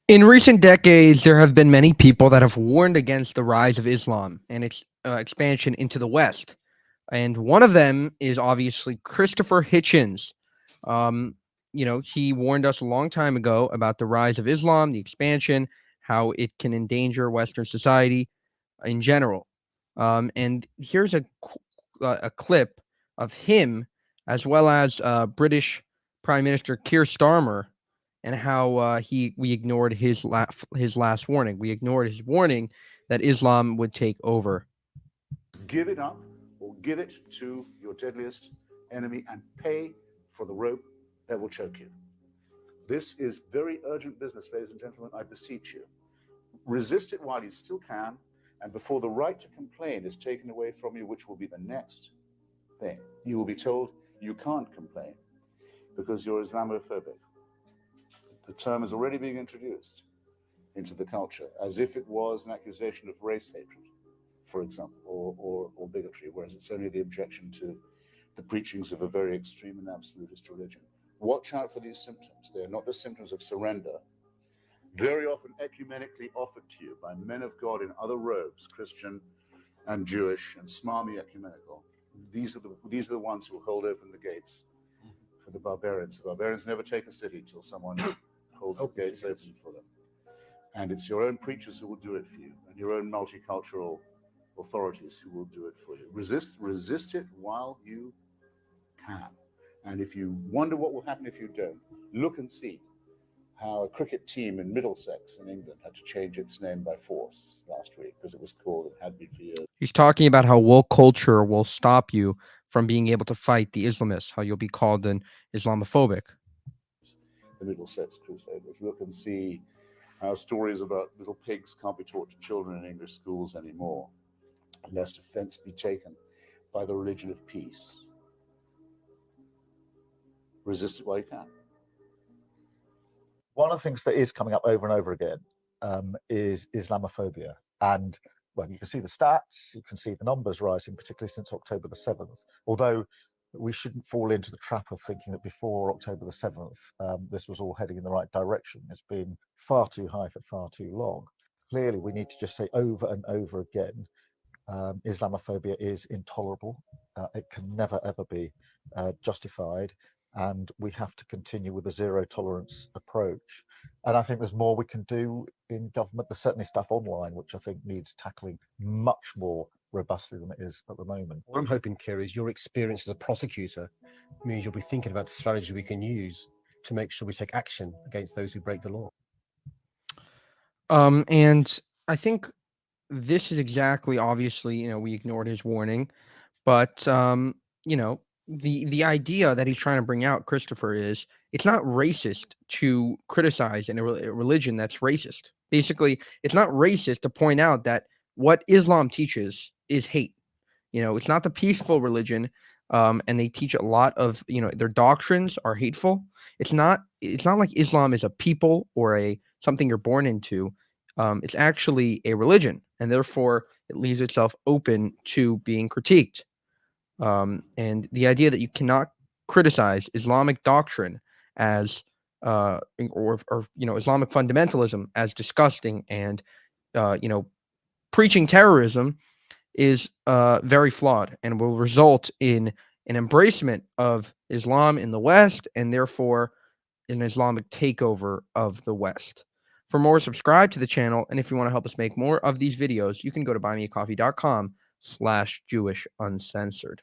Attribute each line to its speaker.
Speaker 1: In recent decades, there have been many people that have warned against the rise of Islam and its expansion into the West. And one of them is obviously Christopher Hitchens. Um, he warned us a long time ago about the rise of Islam, the expansion, how it can endanger Western society in general. And here's a clip of him, as well as British Prime Minister Keir Starmer, and how we ignored his last warning. We ignored his warning that Islam would take over.
Speaker 2: Give it up or give it to your deadliest enemy and pay for the rope that will choke you. This is very urgent business, ladies and gentlemen. I beseech you. Resist it while you still can, and before the right to complain is taken away from you, which will be the next thing. You will be told you can't complain because you're Islamophobic. The term is already being introduced into the culture as if it was an accusation of race hatred, for example, or bigotry, whereas it's only the objection to the preachings of a very extreme and absolutist religion. Watch out for these symptoms. They are not the symptoms of surrender. Very often ecumenically offered to you by men of God in other robes, Christian and Jewish and smarmy ecumenical. These are the ones who hold open the gates for the barbarians. The barbarians never take a city till someone holds the gates open for them. And it's your own preachers who will do it for you, and your own multicultural authorities who will do it for you. Resist it while you can. And if you wonder what will happen if you don't, look and see how a cricket team in Middlesex in England had to change its name by force last week because it was called and had been for years.
Speaker 1: He's talking about how woke culture will stop you from being able to fight the Islamists, how you'll be called an Islamophobic.
Speaker 2: The Middlesex Crusaders. Look and see how stories about little pigs can't be taught to children in English schools anymore, lest offense be taken by the religion of peace. Resist it while you can.
Speaker 3: One of the things that is coming up over and over again is Islamophobia. And well, you can see the stats, you can see the numbers rising, particularly since October the 7th. Although we shouldn't fall into the trap of thinking that before October the 7th, this was all heading in the right direction. It's been far too high for far too long. Clearly, we need to just say over and over again, Islamophobia is intolerable. It can never, ever be justified. And we have to continue with a zero tolerance approach. And I think there's more we can do in government. There's certainly stuff online, which I think needs tackling much more robustly than it is at the moment.
Speaker 4: What I'm hoping, Keir, is your experience as a prosecutor means you'll be thinking about the strategy we can use to make sure we take action against those who break the law.
Speaker 1: And I think this is exactly, obviously, we ignored his warning, but the idea that he's trying to bring out, Christopher, is it's not racist to criticize a religion that's racist. Basically, it's not racist to point out that what Islam teaches is hate. It's not the peaceful religion, and they teach a lot of their doctrines are hateful. It's not like Islam is a people or a something you're born into. It's actually a religion, and therefore it leaves itself open to being critiqued. And the idea that you cannot criticize Islamic doctrine as or Islamic fundamentalism as disgusting and preaching terrorism is very flawed and will result in an embracement of Islam in the West and therefore an Islamic takeover of the West. For more, subscribe to the channel, and if you want to help us make more of these videos, you can go to buymeacoffee.com/JewishUncensored.